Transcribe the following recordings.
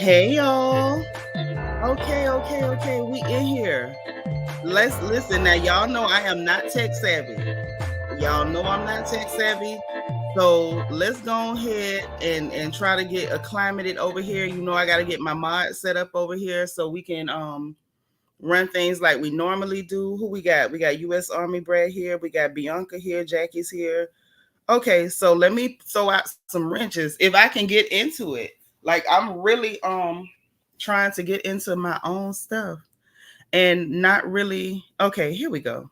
Hey y'all. Okay. We in here. Let's listen now. Y'all know I am not tech savvy. Y'all know I'm not tech savvy. So let's go ahead and try to get acclimated over here. You know, I gotta get my mod set up over here so we can run things like we normally do. Who we got? We got US Army Brad here. We got Bianca here. Jackie's here. Okay, so let me throw out some wrenches if I can get into it. Like I'm really trying to get into my own stuff and not really. Okay, here we go.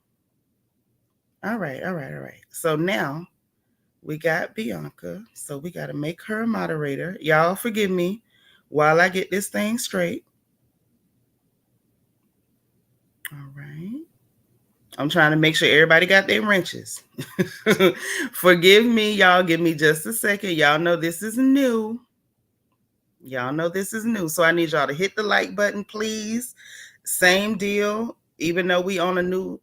All right. So now we got Bianca. So we got to make her a moderator. Y'all forgive me while I get this thing straight. All right. I'm trying to make sure everybody got their wrenches. Forgive me, y'all. Give me just a second. Y'all know this is new. So I need y'all to hit the like button, please. Same deal. Even though we on a new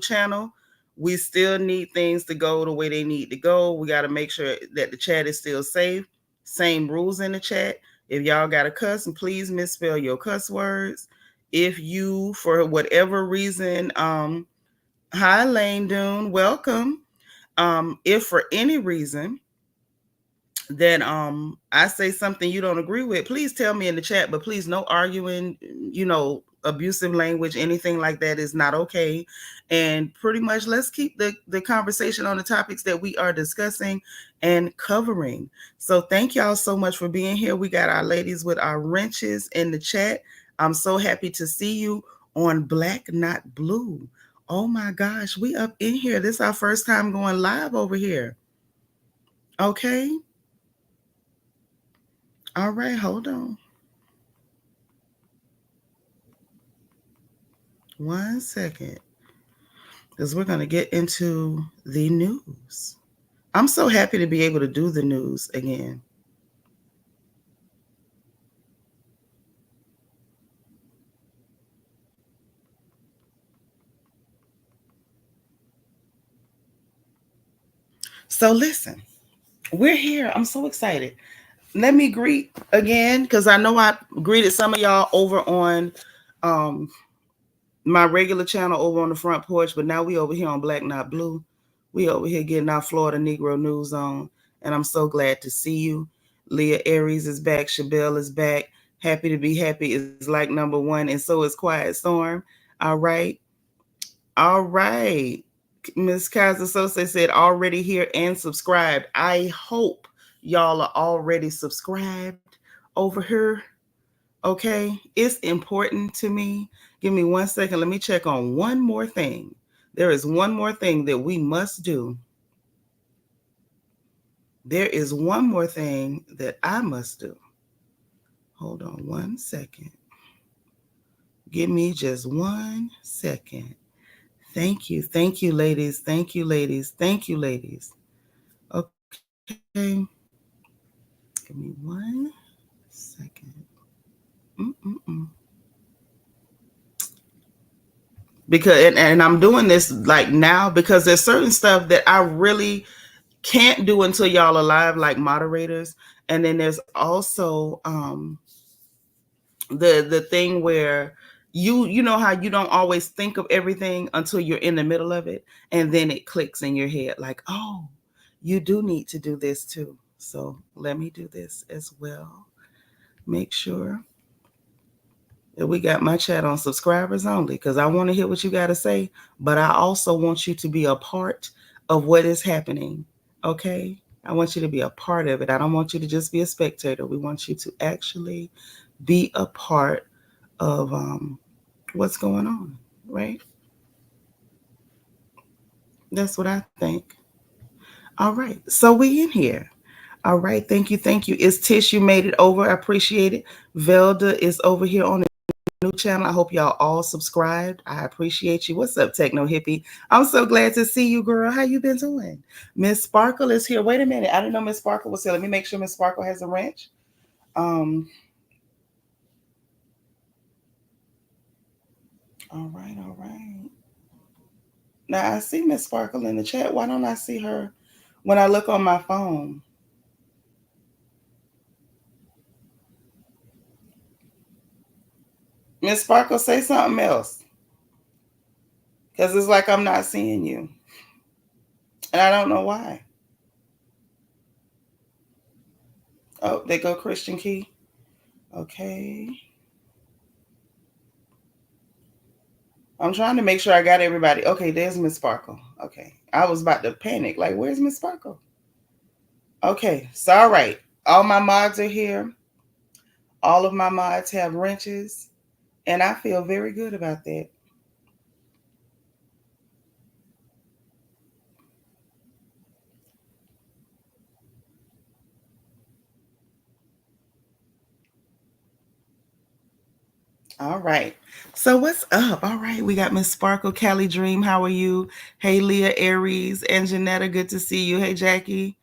channel, we still need things to go the way they need to go. We got to make sure that the chat is still safe. Same rules in the chat. If y'all got to cuss, and please misspell your cuss words. If you, for whatever reason, hi Lane Dune, welcome. If for any reason that I say something you don't agree with, please tell me in the chat, but please no arguing, abusive language, anything like that is not okay. And pretty much let's keep the conversation on the topics that we are discussing and covering. So thank y'all so much for being here. We got our ladies with our wrenches in the chat. I'm so happy to see you on Black Not Blue. Oh my gosh, we up in here. This is our first time going live over here. Okay. All right, hold on. One second. Because we're going to get into the news. I'm so happy to be able to do the news again. So listen, we're here. I'm so excited. Let me greet again, because I know I greeted some of y'all over on my regular channel over on the front porch, but now we over here on Black Not Blue. We over here getting our Florida Negro news on, and I'm so glad to see you. Leah Aries is back. Shabelle is back. Happy to be happy is like number one, and so is Quiet Storm. All right. Miss Kaiser Sose said already here and subscribed. I hope y'all are already subscribed over here. Okay, it's important to me. Give me 1 second. Let me check on one more thing. There is one more thing that we must do. There is one more thing that I must do. Hold on 1 second. Give me just 1 second. Thank you, ladies. Thank you, ladies. Okay. Give me 1 second. Because and I'm doing this like now because there's certain stuff that I really can't do until y'all are live, like moderators. And then there's also the thing where you know how you don't always think of everything until you're in the middle of it, and then it clicks in your head like, oh, you do need to do this too. So let me do this as well. Make sure that we got my chat on subscribers only because I want to hear what you got to say, but I also want you to be a part of what is happening. Okay? I want you to be a part of it. I don't want you to just be a spectator. We want you to actually be a part of what's going on, right? That's what I think. All right. So we in here. All right. Thank you. Thank you. It's Tish. You made it over. I appreciate it. Velda is over here on new channel. I hope y'all all subscribed. I appreciate you. What's up, Techno Hippie? I'm so glad to see you, girl. How you been doing? Miss Sparkle is here. Wait a minute. I didn't know Miss Sparkle was here. Let me make sure Miss Sparkle has a wrench. All right, all right. Now I see Miss Sparkle in the chat. Why don't I see her when I look on my phone? Miss Sparkle, say something else. Because it's like I'm not seeing you. And I don't know why. Oh, they go Christian Key. Okay. I'm trying to make sure I got everybody. Okay, there's Miss Sparkle. Okay. I was about to panic. Like, where's Miss Sparkle? Okay. So, all right. All my mods are here. All of my mods have wrenches. And I feel very good about that. All right. So what's up? All right. We got Miss Sparkle, Callie Dream. How are you? Hey, Leah Aries and Janetta. Good to see you. Hey, Jackie.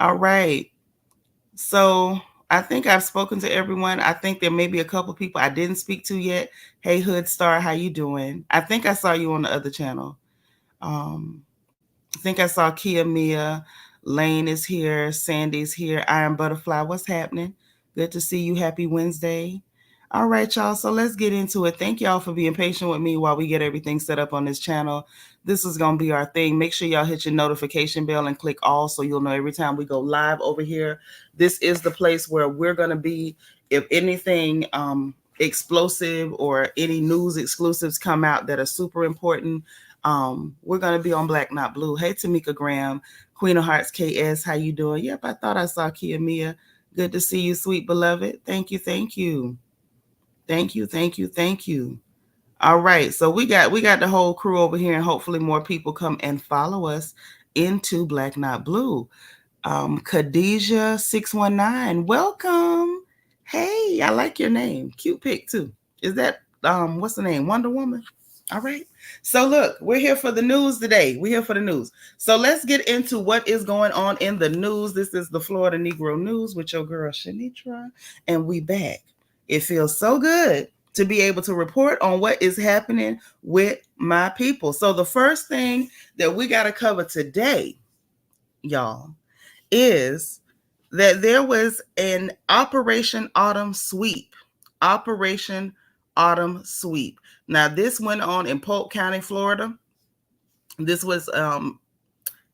All right. So I think I've spoken to everyone. I think there may be a couple people I didn't speak to yet. Hey, Hood Star, how you doing? I think I saw you on the other channel. I think I saw Kia Mia. Lane is here. Sandy's here. Iron Butterfly. What's happening? Good to see you. Happy Wednesday. All right, y'all. So let's get into it. Thank y'all for being patient with me while we get everything set up on this channel. This is going to be our thing. Make sure y'all hit your notification bell and click all so you'll know every time we go live over here. This is the place where we're going to be. If anything explosive or any news exclusives come out that are super important, we're going to be on Black Not Blue. Hey, Tamika Graham, Queen of Hearts KS, how you doing? Yep, I thought I saw Kia Mia. Good to see you, sweet beloved. Thank you, thank you. Thank you, thank you, thank you. All right, so we got the whole crew over here, and hopefully more people come and follow us into Black Not Blue. Khadijah 619, welcome. Hey, I like your name. Cute pic too. Is that what's the name? Wonder Woman? All right. So look, we're here for the news today. We're here for the news. So let's get into what is going on in the news. This is the Florida Negro News with your girl Shanitra, and we back. It feels so good to be able to report on what is happening with my people. So the first thing that we got to cover today, y'all, is that there was an Operation Autumn Sweep. Operation Autumn Sweep. Now, this went on in Polk County, Florida. This was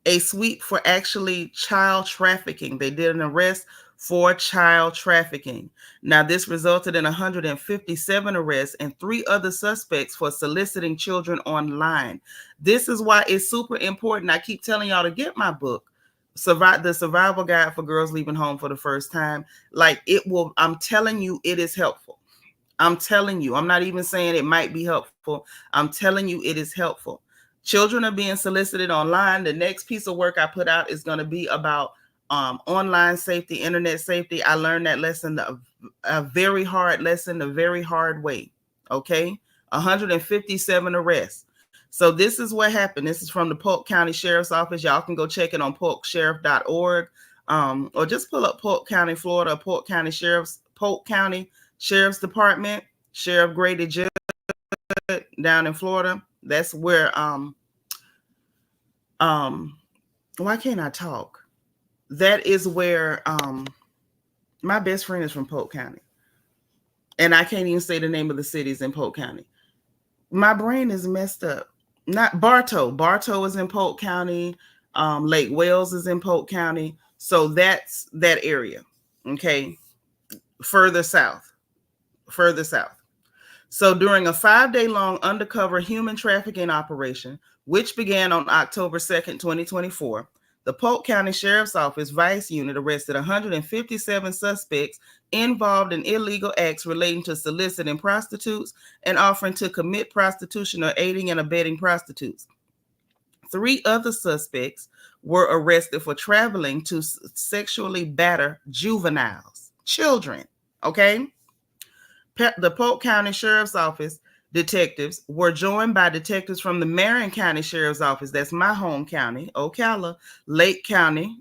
a sweep for actually child trafficking. They did an arrest for child trafficking. Now, this resulted in 157 arrests and 3 other suspects for soliciting children online. This is why it's super important. I keep telling y'all to get my book, the Survival Guide for Girls Leaving Home for the First Time. Like, it will, I'm telling you, it is helpful. I'm telling you, I'm not even saying it might be helpful. I'm telling you, it is helpful. Children are being solicited online. The next piece of work I put out is going to be about online safety, internet safety. I learned that lesson, a very hard lesson, a very hard way. Okay. 157 arrests. So this is what happened. This is from the Polk County Sheriff's Office. Y'all can go check it on polksheriff.org, or just pull up Polk County, Florida, Polk County Sheriff's Department, Sheriff Grady Judd down in Florida. That's where why can't I talk? That is where my best friend is from Polk County. And I can't even say the name of the cities in Polk County. My brain is messed up. Not Bartow. Bartow is in Polk County. Lake Wales is in Polk County. So that's that area. Okay. Further south. Further south. So during a 5-day-long undercover human trafficking operation, which began on October 2nd, 2024, the Polk County Sheriff's Office Vice Unit arrested 157 suspects involved in illegal acts relating to soliciting prostitutes and offering to commit prostitution or aiding and abetting prostitutes. 3 other suspects were arrested for traveling to sexually batter juveniles, children, okay? The Polk County Sheriff's Office detectives were joined by detectives from the Marion County Sheriff's Office, that's my home county, Ocala, Lake County,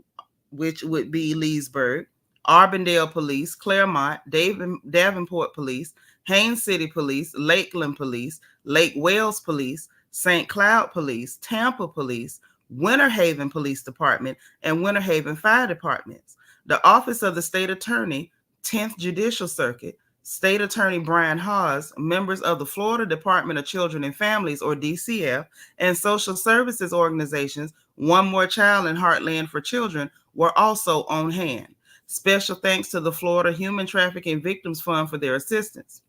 which would be Leesburg, Arbondale Police, Claremont, Davenport Police, Haines City Police, Lakeland Police, Lake Wales Police, St. Cloud Police, Tampa Police, Winter Haven Police Department, and Winter Haven Fire Departments. The Office of the State Attorney, 10th Judicial Circuit, State Attorney Brian Hawes, members of the Florida Department of Children and Families, or DCF, and social services organizations, One More Child and Heartland for Children, were also on hand. Special thanks to the Florida Human Trafficking Victims Fund for their assistance.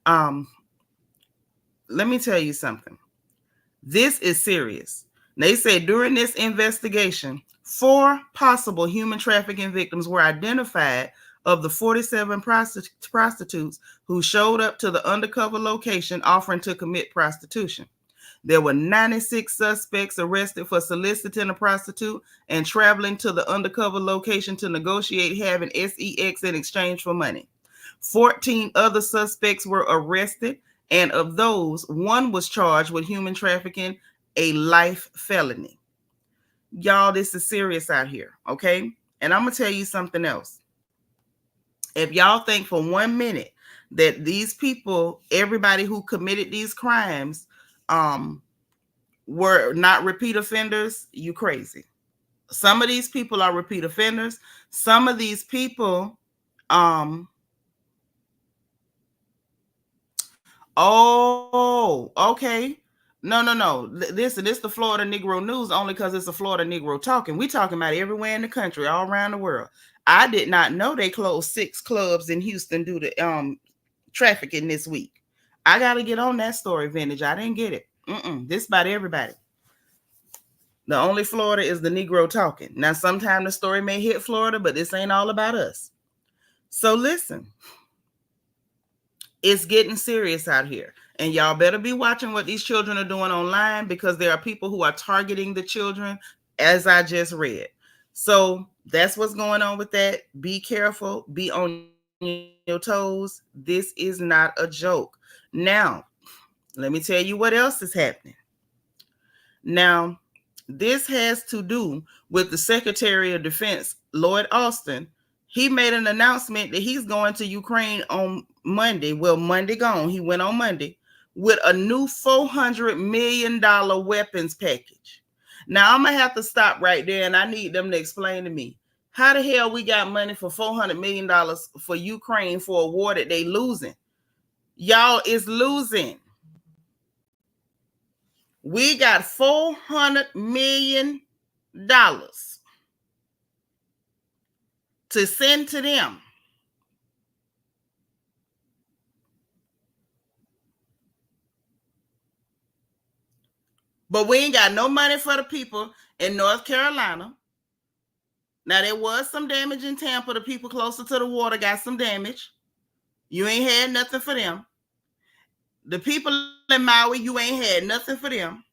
Let me tell you something. This is serious. They say during this investigation, 4 possible human trafficking victims were identified of the 47 prostitutes who showed up to the undercover location offering to commit prostitution. There were 96 suspects arrested for soliciting a prostitute and traveling to the undercover location to negotiate having sex in exchange for money. 14 other suspects were arrested, and of those, 1 was charged with human trafficking, a life felony. Y'all, this is serious out here, okay? And I'm going to tell you something else. If y'all think for 1 minute that these people, everybody who committed these crimes, were not repeat offenders, you crazy. Some of these people are repeat offenders. Some of these people, oh, okay. No. This is the Florida Negro News only because it's a Florida Negro talking. We talking about everywhere in the country, all around the world. I did not know they closed 6 clubs in Houston due to trafficking this week. I got to get on that story, Vintage. I didn't get it. This about everybody. The only Florida is the Negro talking. Now, sometimes the story may hit Florida, but this ain't all about us. So listen, it's getting serious out here. And y'all better be watching what these children are doing online, because there are people who are targeting the children, as I just read. So that's what's going on with that. Be careful. Be on your toes. This is not a joke. Now, let me tell you what else is happening. Now, this has to do with the Secretary of Defense, Lloyd Austin. He made an announcement that he's going to Ukraine on Monday. Well, Monday gone. He went on Monday with a new $400 million weapons package. Now, I'm going to have to stop right there, and I need them to explain to me how the hell we got money for $400 million for Ukraine for a war that they losing. Y'all is losing. We got $400 million to send to them. But we ain't got no money for the people in North Carolina. Now, there was some damage in Tampa. The people closer to the water got some damage. You ain't had nothing for them. The people in Maui, you ain't had nothing for them.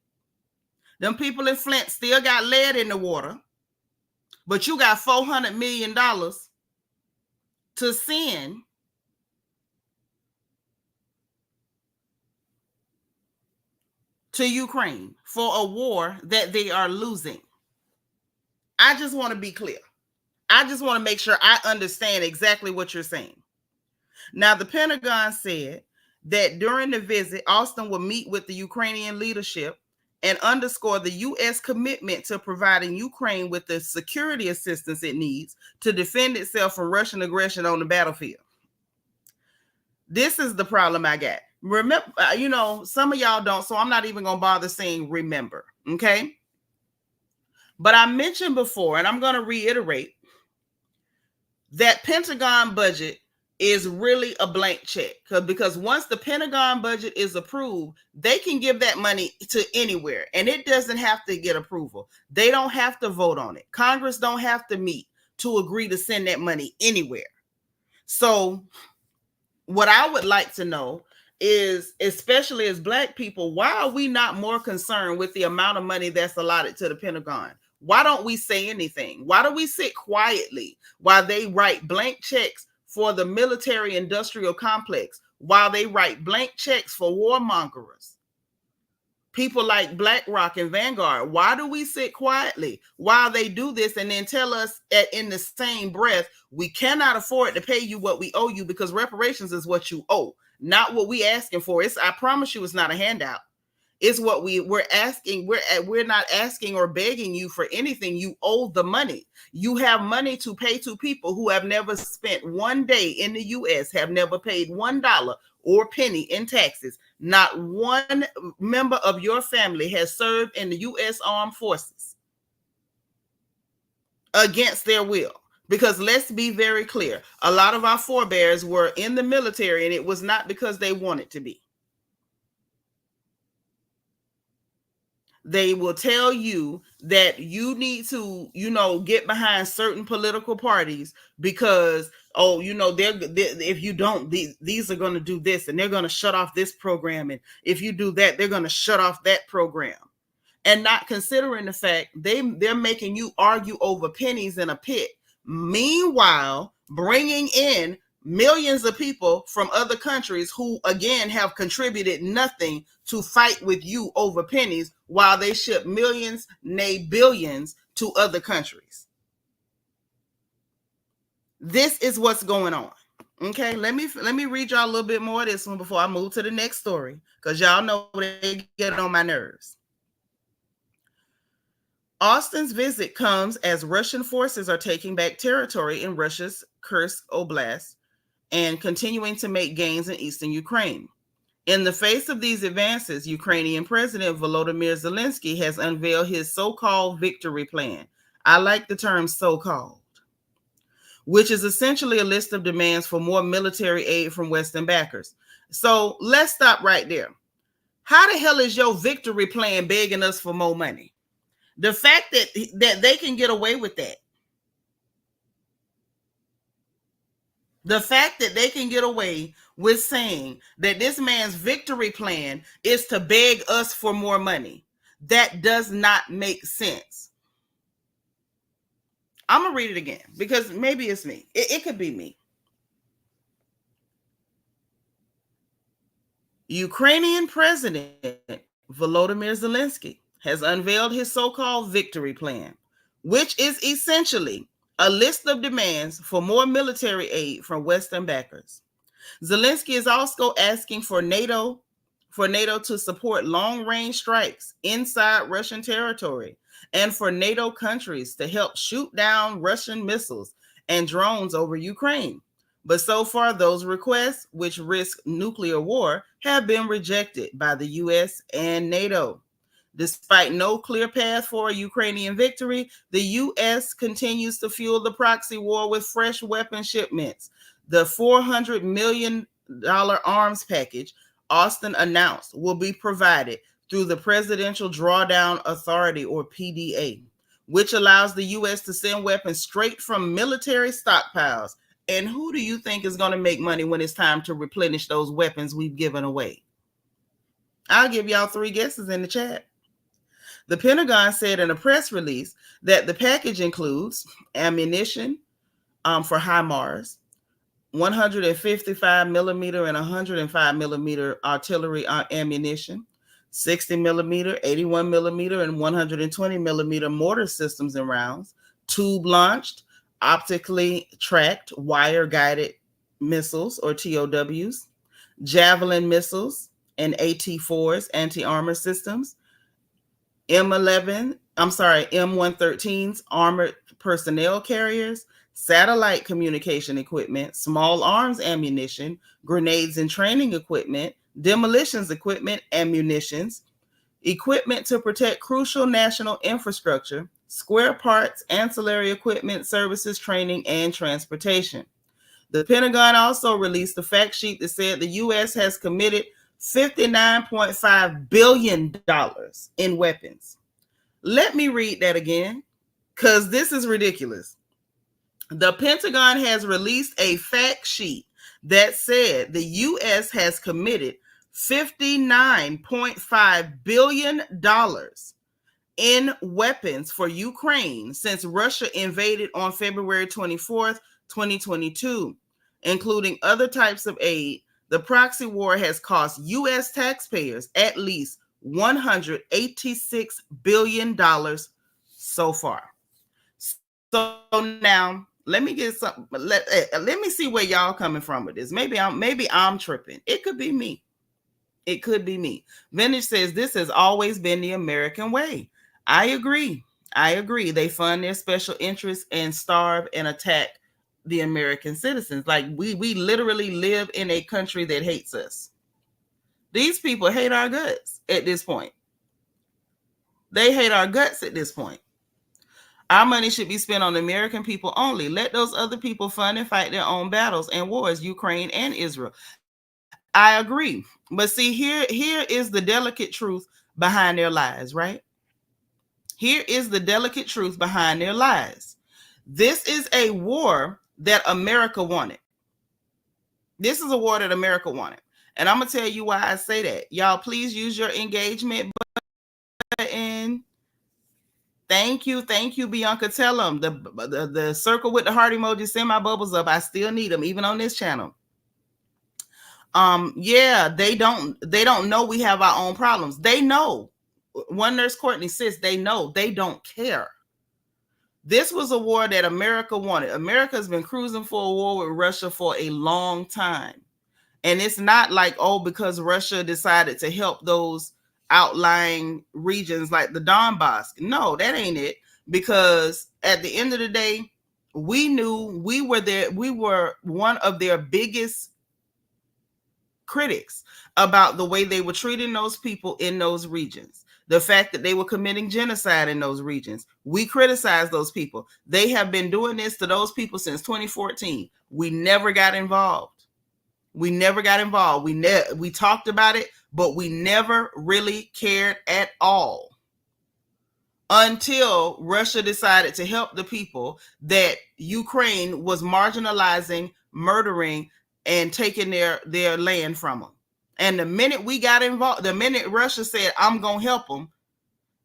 Them people in Flint still got lead in the water. But you got $400 million to send to Ukraine for a war that they are losing. I just want to be clear. I just want to make sure I understand exactly what you're saying. Now, the Pentagon said that during the visit, Austin will meet with the Ukrainian leadership and underscore the U.S. commitment to providing Ukraine with the security assistance it needs to defend itself from Russian aggression on the battlefield. This is the problem I got. Remember, some of y'all don't, so I'm not even going to bother saying remember, okay? But I mentioned before, and I'm going to reiterate, that Pentagon budget is really a blank check, because once the Pentagon budget is approved, they can give that money to anywhere, and it doesn't have to get approval. They don't have to vote on it. Congress don't have to meet to agree to send that money anywhere. So what I would like to know is, especially as Black people, why are we not more concerned with the amount of money that's allotted to the Pentagon? Why don't we say anything? Why do we sit quietly while they write blank checks for the military industrial complex, while they write blank checks for warmongers? People like BlackRock and Vanguard. Why do we sit quietly while they do this and then tell us in the same breath, we cannot afford to pay you what we owe you, because reparations is what you owe, not what we asking for. I promise you, it's not a handout. It's what we're asking. We're not asking or begging you for anything. You owe the money. You have money to pay to people who have never spent one day in the U.S., have never paid $1 or penny in taxes. Not one member of your family has served in the U.S. Armed Forces against their will. Because let's be very clear, a lot of our forebears were in the military, and it was not because they wanted to be. They will tell you that you need to, get behind certain political parties because, if you don't, these are going to do this, and they're going to shut off this program. And if you do that, they're going to shut off that program. And not considering the fact they're making you argue over pennies in a pit. Meanwhile, bringing in millions of people from other countries who, again, have contributed nothing to fight with you over pennies, while they ship millions, nay billions, to other countries. This is what's going on. Okay, let me read y'all a little bit more of this one before I move to the next story, because y'all know they get on my nerves. Austin's visit comes as Russian forces are taking back territory in Russia's Kursk Oblast and continuing to make gains in eastern Ukraine. In the face of these advances, Ukrainian President Volodymyr Zelensky has unveiled his so-called victory plan. I like the term so-called, which is essentially a list of demands for more military aid from Western backers. So let's stop right there. How the hell is your victory plan begging us for more money? The fact that they can get away with that. The fact that they can get away with saying that this man's victory plan is to beg us for more money, that does not make sense. I'm going to read it again because maybe it's me. It could be me. Ukrainian President Volodymyr Zelensky has unveiled his so-called victory plan, which is essentially a list of demands for more military aid from Western backers. Zelensky is also asking for NATO to support long-range strikes inside Russian territory, and for NATO countries to help shoot down Russian missiles and drones over Ukraine. But so far, those requests, which risk nuclear war, have been rejected by the U.S. and NATO. Despite no clear path for a Ukrainian victory, the U.S. continues to fuel the proxy war with fresh weapon shipments. The $400 million arms package Austin announced will be provided through the Presidential Drawdown Authority, or PDA, which allows the U.S. to send weapons straight from military stockpiles. And who do you think is going to make money when it's time to replenish those weapons we've given away? I'll give y'all 3 guesses in the chat. The Pentagon said in a press release that the package includes ammunition for HIMARS, 155 millimeter and 105 millimeter artillery ammunition, 60 millimeter, 81 millimeter, and 120 millimeter mortar systems and rounds, tube-launched, optically tracked, wire-guided missiles, or TOWs, Javelin missiles and AT-4s, anti-armor systems, M113s, armored personnel carriers, satellite communication equipment, small arms ammunition, grenades and training equipment, demolitions equipment and munitions, equipment to protect crucial national infrastructure, square parts, ancillary equipment, services, training, and transportation. The Pentagon also released a fact sheet that said the U.S. has committed $59.5 billion in weapons. Let me read that again, because this is ridiculous. The Pentagon has released a fact sheet that said the U.S. has committed $59.5 billion in weapons for Ukraine since Russia invaded on February 24th, 2022, including other types of aid. The proxy war has cost U.S. taxpayers at least $186 billion so far. So now let me get some. Let me see where y'all coming from with this. Maybe I'm tripping. It could be me. It could be me. Vintage says this has always been the American way. I agree. They fund their special interests and starve and attack the American citizens. Like we literally live in a country that hates us. These people hate our guts at this point. They hate our guts at this point. Our money should be spent on the American people only. Let those other people fund and fight their own battles and wars, Ukraine and Israel. I agree. But see, here is the delicate truth behind their lies, right? Here is the delicate truth behind their lies. This is a war that America wanted. This is a war that America wanted. And I'm going to tell you why I say that. Y'all, please use your engagement button. Thank you, Bianca. Tell them the circle with the heart emoji. Send my bubbles up. I still need them, even on this channel. Yeah, they don't know we have our own problems. They know. One nurse Courtney says they know. They don't care. This was a war that America wanted. America has been cruising for a war with Russia for a long time. And it's not like, oh, because Russia decided to help those outlying regions like the Donbass. No, that ain't it. Because at the end of the day, we knew we were one of their biggest critics about the way they were treating those people in those regions. The fact that they were committing genocide in those regions. We criticized those people. They have been doing this to those people since 2014. We never got involved. We talked about it, but we never really cared at all until Russia decided to help the people that Ukraine was marginalizing, murdering, and taking their land from them. And the minute we got involved, the minute Russia said, I'm going to help them,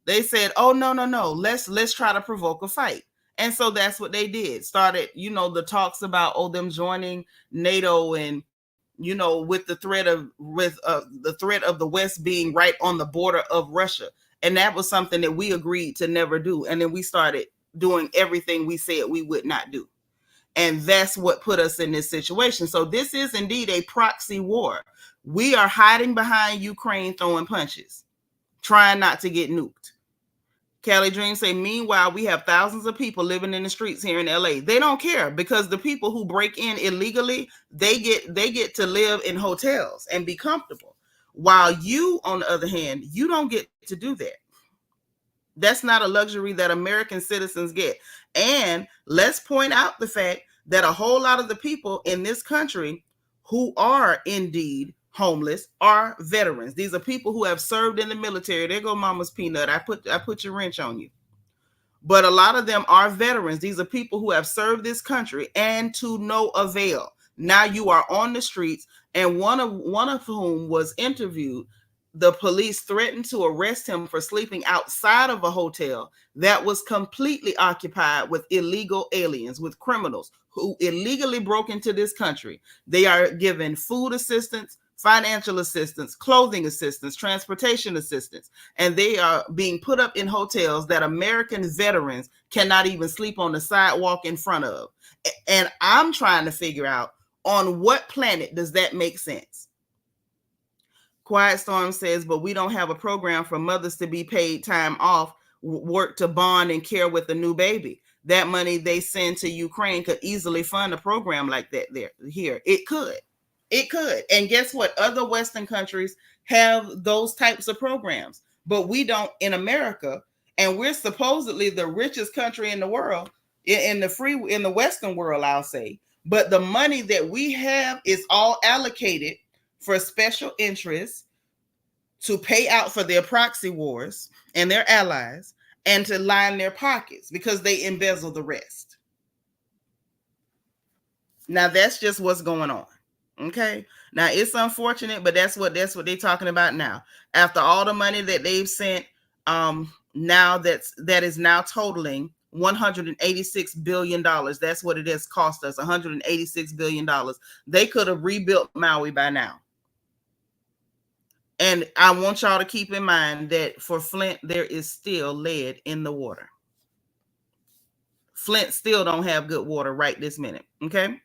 they said, oh, no, let's try to provoke a fight. And so that's what they did. Started, the talks about, them joining NATO and, with the threat of the West being right on the border of Russia. And that was something that we agreed to never do. And then we started doing everything we said we would not do. And that's what put us in this situation. So this is indeed a proxy war. We are hiding behind Ukraine throwing punches, trying not to get nuked. Kelly Dream say, meanwhile, we have thousands of people living in the streets here in LA. They don't care because the people who break in illegally, they get to live in hotels and be comfortable. While you, on the other hand, you don't get to do that. That's not a luxury that American citizens get. And let's point out the fact that a whole lot of the people in this country who are indeed homeless are veterans. These are people who have served in the military. There go Mama's peanut. I put your wrench on you. But a lot of them are veterans. These are people who have served this country and to no avail. Now you are on the streets, and one of whom was interviewed. The police threatened to arrest him for sleeping outside of a hotel that was completely occupied with illegal aliens, with criminals who illegally broke into this country. They are given food assistance, financial assistance, clothing assistance, transportation assistance, and they are being put up in hotels that American veterans cannot even sleep on the sidewalk in front of. And I'm trying to figure out, on what planet does that make sense? Quiet Storm says, but we don't have a program for mothers to be paid time off, work to bond and care with a new baby. That money they send to Ukraine could easily fund a program like that here. It could. And guess what? Other Western countries have those types of programs, but we don't in America. And we're supposedly the richest country in the world, in the Western world, I'll say. But the money that we have is all allocated for special interests to pay out for their proxy wars and their allies and to line their pockets because they embezzle the rest. Now that's just what's going on. Okay. Now it's unfortunate, but that's what they're talking about now. After all the money that they've sent, now that is now totaling $186 billion. That's what it has cost us, $186 billion. They could have rebuilt Maui by now. And I want y'all to keep in mind that for Flint, there is still lead in the water. Flint still don't have good water right this minute. Okay.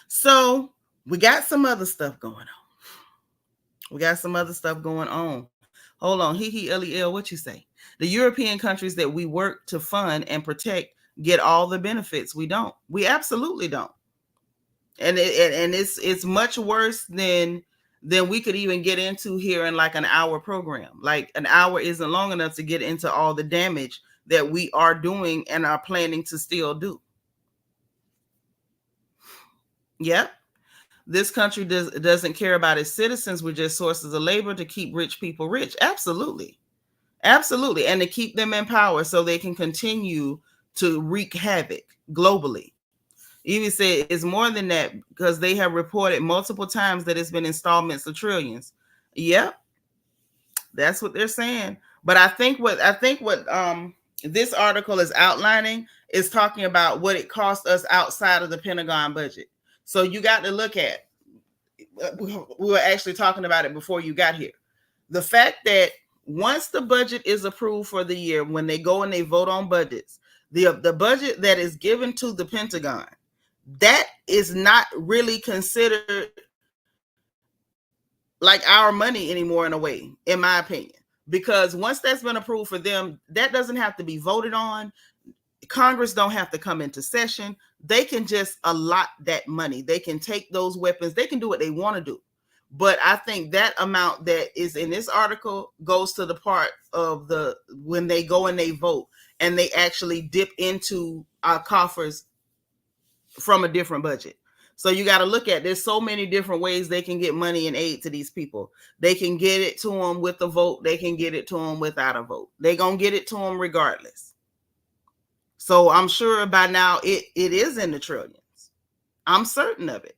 So we got some other stuff going on. Hold on. Lel, what you say? The European countries that we work to fund and protect get all the benefits. We don't. We absolutely don't. And it's much worse than we could even get into here in like an hour program. Like an hour isn't long enough to get into all the damage that we are doing and are planning to still do. Yep. This country doesn't care about its citizens. We're just sources of labor to keep rich people rich. Absolutely. Absolutely. And to keep them in power so they can continue to wreak havoc globally. Even said it's more than that because they have reported multiple times that it's been installments of trillions. Yep. That's what they're saying. But I think what this article is outlining is talking about what it cost us outside of the Pentagon budget. So you got to look at, we were actually talking about it before you got here. The fact that once the budget is approved for the year, when they go and they vote on budgets, the budget that is given to the Pentagon, that is not really considered like our money anymore in a way, in my opinion. Because once that's been approved for them, that doesn't have to be voted on. Congress don't have to come into session. They can just allot that money. They can take those weapons. They can do what they want to do. But I think that amount that is in this article goes to the part of when they go and they vote and they actually dip into our coffers from a different budget. So you got to look at, there's so many different ways they can get money and aid to these people. They can get it to them with a vote. They can get it to them without a vote. They're going to get it to them regardless. So I'm sure by now it is in the trillions. I'm certain of it.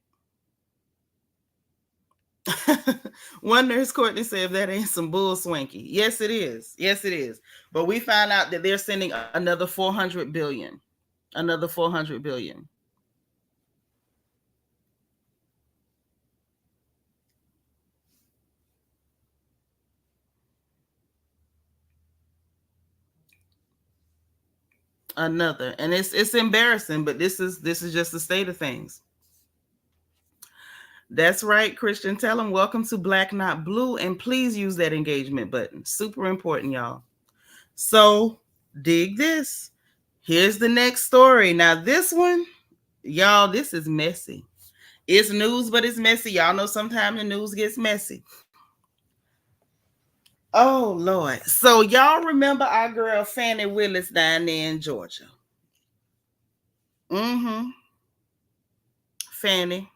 One nurse, Courtney, said, if that ain't some bull swanky. Yes, it is. Yes, it is. But we found out that they're sending another 400 billion. Another 400 billion. Another. And it's embarrassing, but this is just the state of things. That's right, Christian. Tell them welcome to Black Not Blue, and please use that engagement button. Super important, y'all. So dig this. Here's the next story. Now this one, y'all, this is messy. It's news, but it's messy. Y'all know sometimes the news gets messy. Oh, Lord. So y'all remember our girl Fani Willis down there in Georgia? Fani.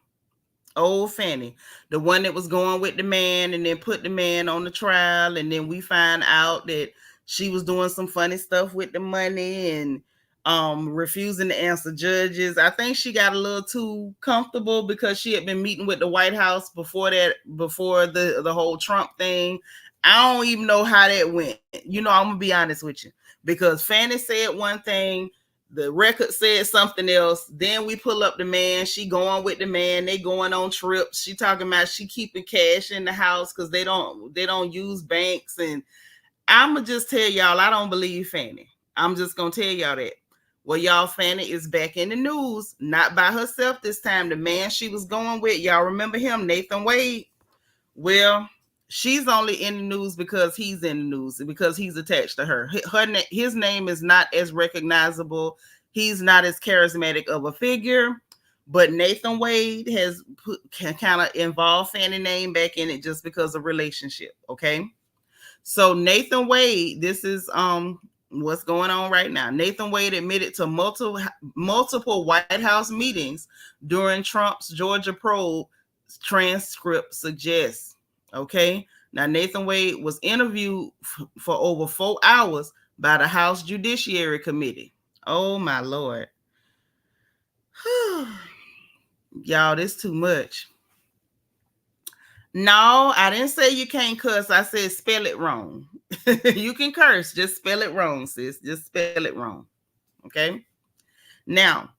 Old Fani. The one that was going with the man and then put the man on the trial. And then we find out that she was doing some funny stuff with the money and refusing to answer judges. I think she got a little too comfortable because she had been meeting with the White House before the whole Trump thing. I don't even know how that went. You know, I'm gonna be honest with you, because Fani said one thing, the record said something else. Then we pull up the man. She going with the man. They going on trips. She talking about she keeping cash in the house because they don't use banks. And I'ma just tell y'all, I don't believe Fani. I'm just gonna tell y'all that. Well, y'all, Fani is back in the news, not by herself this time. The man she was going with, y'all remember him, Nathan Wade? Well, she's only in the news because he's in the news, because he's attached to her. His name is not as recognizable. He's not as charismatic of a figure, but Nathan Wade has kind of involved Fani's name back in it just because of relationship. Okay. So Nathan Wade, this is what's going on right now. Nathan Wade admitted to multiple White House meetings during Trump's Georgia probe, transcript suggests. Okay. Now Nathan Wade was interviewed for over 4 hours by the House Judiciary Committee. Oh my Lord. Y'all, this too much. No, I didn't say you can't cuss. I said spell it wrong. You can curse, just spell it wrong, sis. Just spell it wrong. Okay. Now,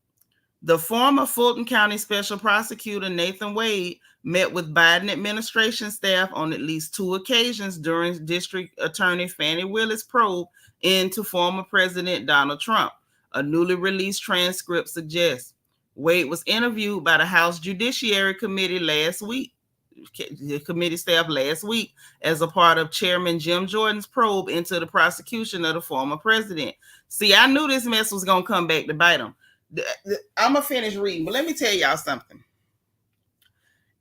the former Fulton County Special Prosecutor Nathan Wade met with Biden administration staff on at least 2 occasions during District Attorney Fani Willis' probe into former President Donald Trump. A newly released transcript suggests Wade was interviewed by the House Judiciary Committee last week. The committee staff last week as a part of Chairman Jim Jordan's probe into the prosecution of the former president. See, I knew this mess was going to come back to bite him. I'm going to finish reading, but let me tell y'all something.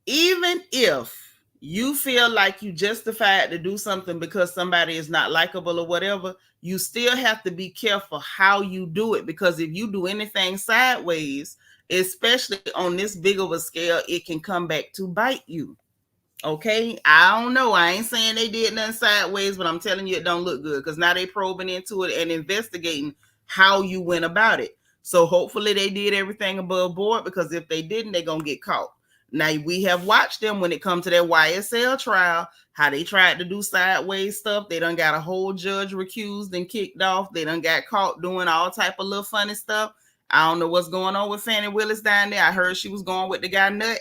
Even if you feel like you justified to do something because somebody is not likable or whatever, you still have to be careful how you do it, because if you do anything sideways, especially on this big of a scale, it can come back to bite you. Okay, I don't know. I ain't saying they did nothing sideways, but I'm telling you it don't look good, because now they probing into it and investigating how you went about it. So hopefully they did everything above board, because if they didn't, they're going to get caught. Now, we have watched them when it comes to their YSL trial, how they tried to do sideways stuff. They done got a whole judge recused and kicked off. They done got caught doing all type of little funny stuff. I don't know what's going on with Fani Willis down there. I heard she was going with the guy Nut.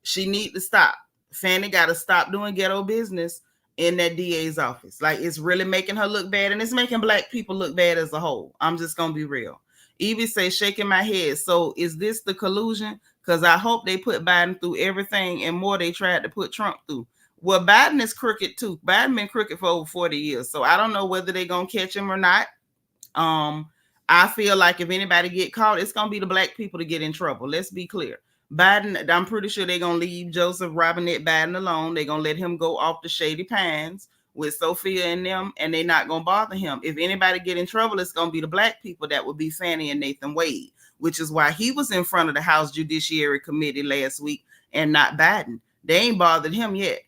She need to stop. Fani got to stop doing ghetto business in that DA's office. Like, it's really making her look bad, and it's making Black people look bad as a whole. I'm just going to be real. Evie say, shaking my head. So is this the collusion? Because I hope they put Biden through everything and more they tried to put Trump through. Well, Biden is crooked too. Biden been crooked for over 40 years. So I don't know whether they're going to catch him or not. I feel like if anybody get caught, it's going to be the Black people to get in trouble. Let's be clear. Biden, I'm pretty sure they're going to leave Joseph Robinette Biden alone. They're going to let him go off the shady pines with Sophia and them, and they're not going to bother him. If anybody get in trouble, it's going to be the Black people. That would be Fani and Nathan Wade, which is why he was in front of the House Judiciary Committee last week and not Biden. They ain't bothered him yet.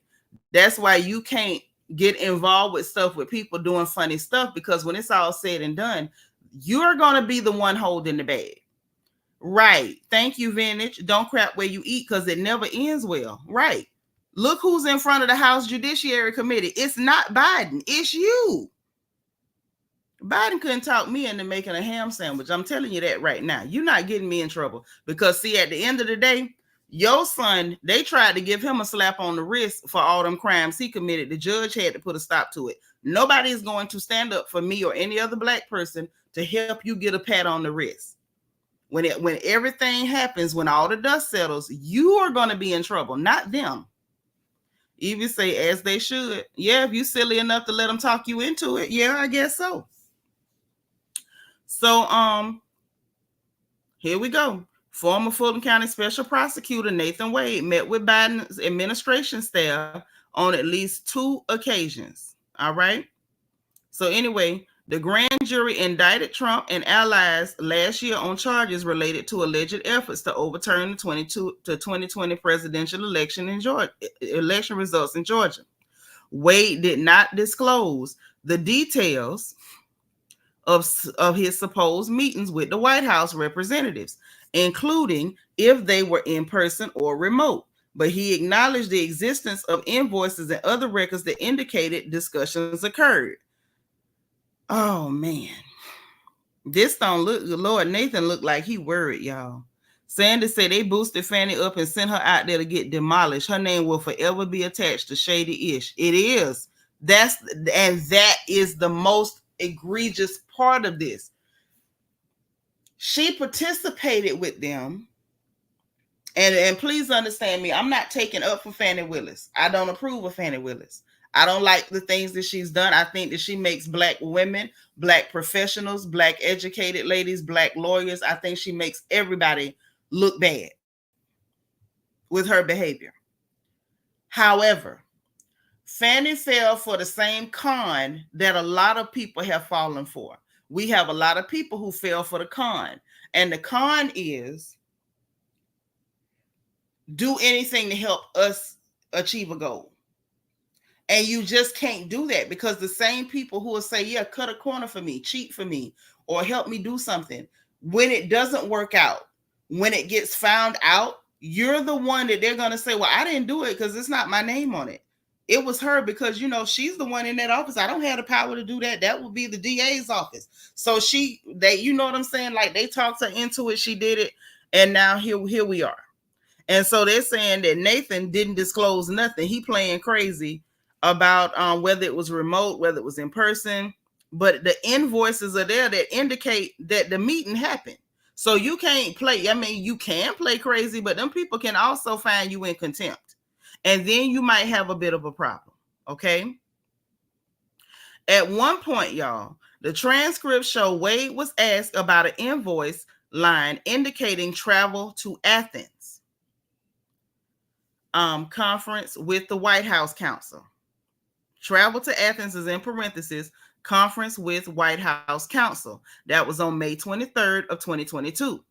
That's why you can't get involved with stuff with people doing funny stuff, because when it's all said and done, you're going to be the one holding the bag. Right. Thank you, Vintage. Don't crap where you eat, because it never ends well. Right. Look who's in front of the House Judiciary Committee. It's not Biden. It's you. Biden couldn't talk me into making a ham sandwich. I'm telling you that right now. You're not getting me in trouble, because, see, at the end of the day, your son, they tried to give him a slap on the wrist for all them crimes he committed. The judge had to put a stop to it. Nobody is going to stand up for me or any other Black person to help you get a pat on the wrist. When everything happens, when all the dust settles, you are going to be in trouble, not them. Even say, as they should. Yeah, if you silly enough to let them talk you into it, yeah, I guess so. So, here we go. Former Fulton County Special Prosecutor Nathan Wade met with Biden's administration staff on at least 2 occasions. All right. So anyway, the grand jury indicted Trump and allies last year on charges related to alleged efforts to overturn the 2020 presidential election in Georgia, election results in Georgia. Wade did not disclose the details of his supposed meetings with the White House representatives, including if they were in person or remote. But he acknowledged the existence of invoices and other records that indicated discussions occurred. Oh, man. This don't look, Lord, Nathan looked like he worried, y'all. Sanders said they boosted Fani up and sent her out there to get demolished. Her name will forever be attached to Shady Ish. It is. That is the most egregious part of this. She participated with them. And please understand me, I'm not taking up for Fani Willis. I don't approve of Fani Willis. I don't like the things that she's done. I think that she makes Black women, Black professionals, Black educated ladies, Black lawyers, I think she makes everybody look bad with her behavior. However, Fani fell for the same con that a lot of people have fallen for. We have a lot of people who fell for the con. And the con is do anything to help us achieve a goal. And you just can't do that because the same people who will say, yeah, cut a corner for me, cheat for me, or help me do something, when it doesn't work out, when it gets found out, you're the one that they're going to say, well, I didn't do it because it's not my name on it. It was her because, she's the one in that office. I don't have the power to do that. That would be the DA's office. So you know what I'm saying? Like they talked her into it. She did it. And now here we are. And so they're saying that Nathan didn't disclose nothing. He playing crazy about whether it was remote, whether it was in person. But the invoices are there that indicate that the meeting happened. So you can't play. I mean, you can play crazy, but them people can also find you in contempt. And then you might have a bit of a problem. Okay. At one point, y'all, the transcripts show Wade was asked about an invoice line indicating travel to Athens. Conference with the White House counsel. Travel to Athens is in parentheses, conference with White House counsel. That was on May 23rd of 2022.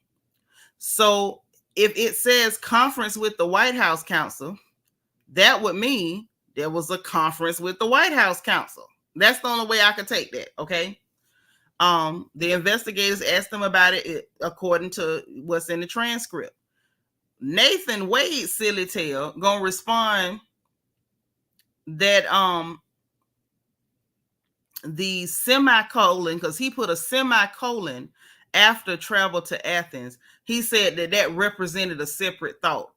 So if it says conference with the White House counsel, that would mean there was a conference with the White House counsel. That's the only way I could take that. Okay. The investigators asked them about it according to what's in the transcript. Nathan Wade silly tail gonna respond that the semicolon, because he put a semicolon after travel to Athens, he said that represented a separate thought.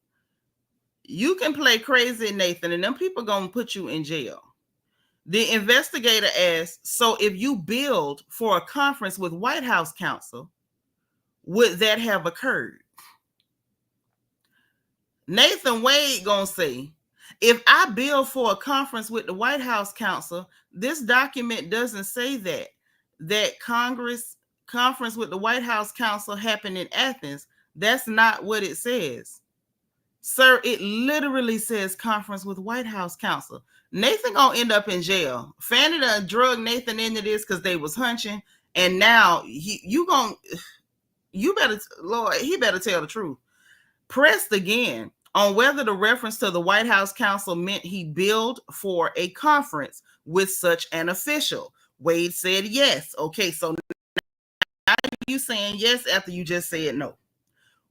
You can play crazy, Nathan, and them people gonna put you in jail. The investigator asked, so if you billed for a conference with White House counsel, would that have occurred? Nathan Wade gonna say, if I bill for a conference with the White House counsel, this document doesn't say that conference with the White House counsel happened in Athens. That's not what it says. Sir, it literally says conference with White House counsel. Nathan gonna end up in jail. Fani done drug Nathan into this because they was hunching, and now he better tell the truth. Pressed again on whether the reference to the White House counsel meant he billed for a conference with such an official. Wade said yes. Okay, so now you saying yes after you just said no.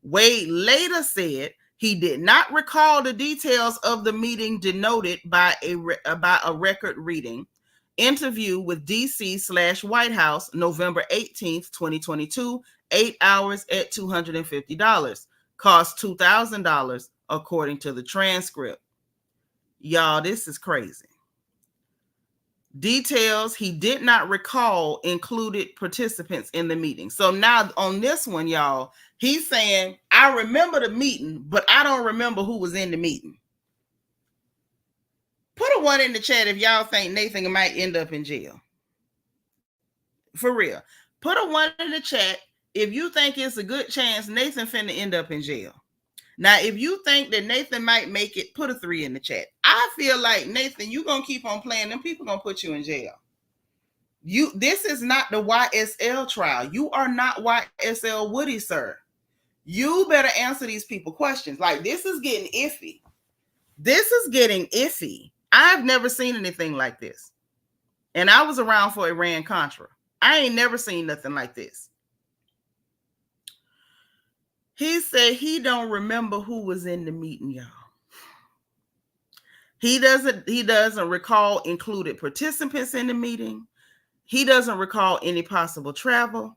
Wade later said he did not recall the details of the meeting denoted by a record reading. Interview with DC/White House, November 18th, 2022, 8 hours at $250. Cost $2,000 according to the transcript. Y'all, this is crazy. Details he did not recall included participants in the meeting. So now on this one, y'all, he's saying, I remember the meeting, but I don't remember who was in the meeting. Put a 1 in the chat if y'all think Nathan might end up in jail. For real. Put a 1 in the chat if you think it's a good chance Nathan finna end up in jail. Now, if you think that Nathan might make it, put a 3 in the chat. I feel like, Nathan, you're going to keep on playing. Them people going to put you in jail. This is not the YSL trial. You are not YSL Woody, sir. You better answer these people questions. Like, this is getting iffy. This is getting iffy. I've never seen anything like this. And I was around for Iran-Contra. I ain't never seen nothing like this. He said he don't remember who was in the meeting, y'all. He doesn't recall included participants in the meeting. He doesn't recall any possible travel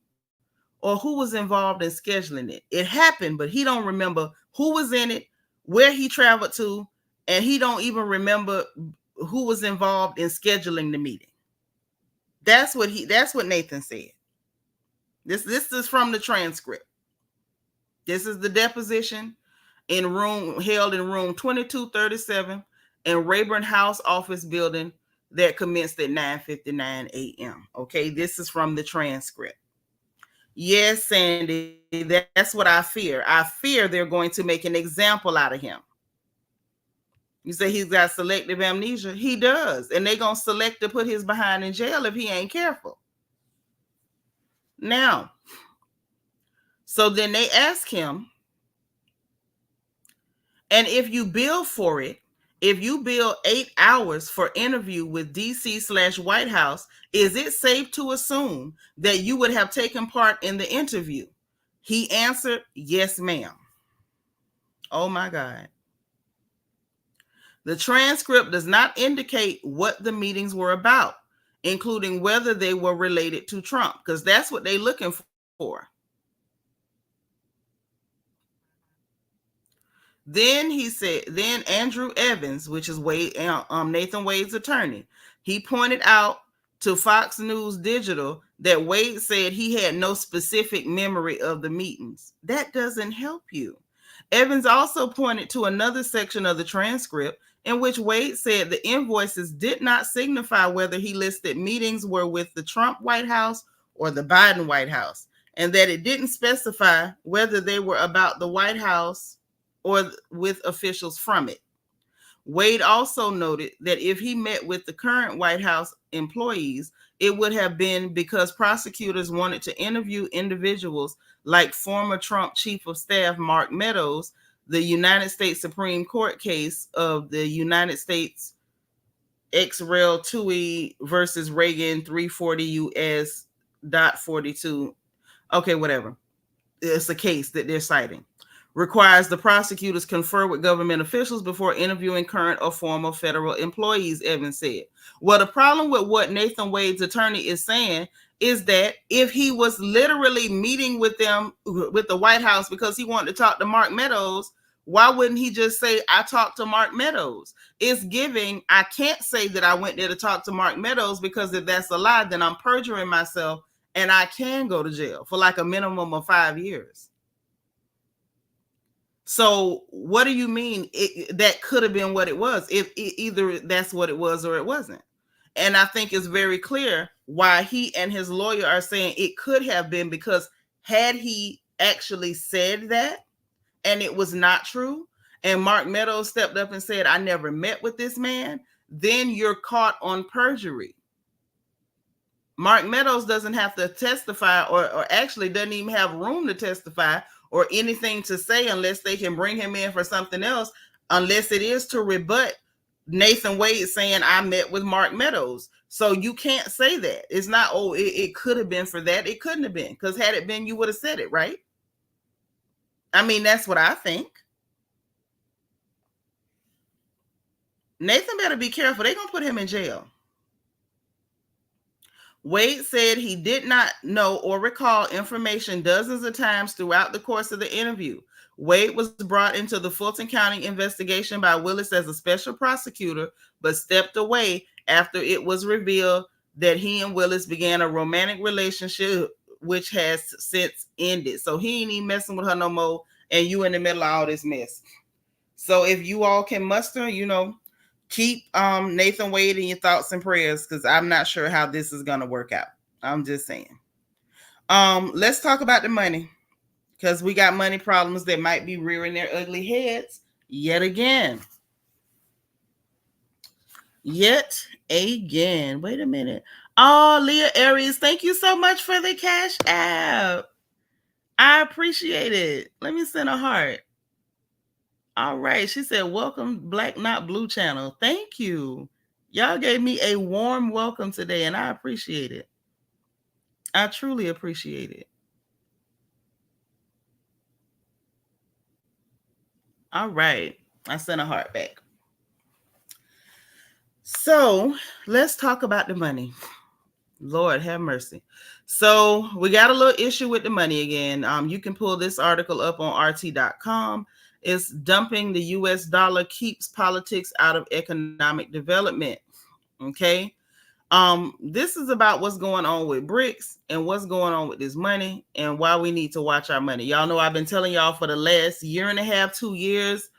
or who was involved in scheduling it. It happened, but he don't remember who was in it, where he traveled to, and he don't even remember who was involved in scheduling the meeting. That's what Nathan said. This is from the transcript. This is the deposition held in room 2237 in Rayburn House office building that commenced at 9:59 a.m. Okay, this is from the transcript. Yes, Sandy, that's what I fear. I fear they're going to make an example out of him. You say he's got selective amnesia. He does. And they're going to select to put his behind in jail if he ain't careful. Now, so then they ask him, and if you bill for it, if you bill 8 hours for interview with DC/White House, is it safe to assume that you would have taken part in the interview? He answered, yes, ma'am. Oh my God. The transcript does not indicate what the meetings were about, including whether they were related to Trump, because that's what they're looking for. Then he said, then Andrew Evans, which is Nathan Wade's attorney, he pointed out to Fox News Digital that Wade said he had no specific memory of the meetings. That doesn't help you. Evans also pointed to another section of the transcript in which Wade said the invoices did not signify whether he listed meetings were with the Trump White House or the Biden White House, and that it didn't specify whether they were about the White House or with officials from it. Wade also noted that if he met with the current White House employees, it would have been because prosecutors wanted to interview individuals like former Trump Chief of Staff Mark Meadows, the United States Supreme Court case of the United States ex rel Tui versus Reagan 340 U.S. .42. Okay, whatever. It's a case that they're citing. Requires the prosecutors confer with government officials before interviewing current or former federal employees, Evans said. Well, the problem with what Nathan Wade's attorney is saying is that if he was literally meeting with them, with the White House, because he wanted to talk to Mark Meadows, why wouldn't he just say, I talked to Mark Meadows? It's giving, I can't say that I went there to talk to Mark Meadows, because if that's a lie, then I'm perjuring myself and I can go to jail for like a minimum of 5 years. So what do you mean that could have been what it was? If either that's what it was or it wasn't. And I think it's very clear why he and his lawyer are saying it could have been, because had he actually said that and it was not true, and Mark Meadows stepped up and said, I never met with this man, then you're caught on perjury. Mark Meadows doesn't have to testify, or actually doesn't even have room to testify or anything to say unless they can bring him in for something else, unless it is to rebut Nathan Wade saying, I met with Mark Meadows. So you can't say that. It's not, oh, it could have been for that. It couldn't have been, because had it been, you would have said it, right? I mean, that's what I think. Nathan better be careful. They're going to put him in jail. Wade said he did not know or recall information dozens of times throughout the course of the interview. Wade was brought into the Fulton County investigation by Willis as a special prosecutor, but stepped away after it was revealed that he and Willis began a romantic relationship, which has since ended. So he ain't even messing with her no more, and you in the middle of all this mess. So if you all can muster, keep Nathan Wade in your thoughts and prayers, because I'm not sure how this is going to work out. I'm just saying. Let's talk about the money, because we got money problems that might be rearing their ugly heads yet again. Wait a minute. Oh, Leah Aries, thank you so much for the Cash App. I appreciate it. Let me send a heart. All right. She said, welcome, Black Not Blue channel. Thank you. Y'all gave me a warm welcome today, and I appreciate it. I truly appreciate it. All right. I sent a heart back. So let's talk about the money. Lord have mercy. So we got a little issue with the money again. You can pull this article up on RT.com. It's dumping the US dollar keeps politics out of economic development. Okay. This is about what's going on with BRICS and what's going on with this money and why we need to watch our money. Y'all know I've been telling y'all for the last year and a half, 2 years,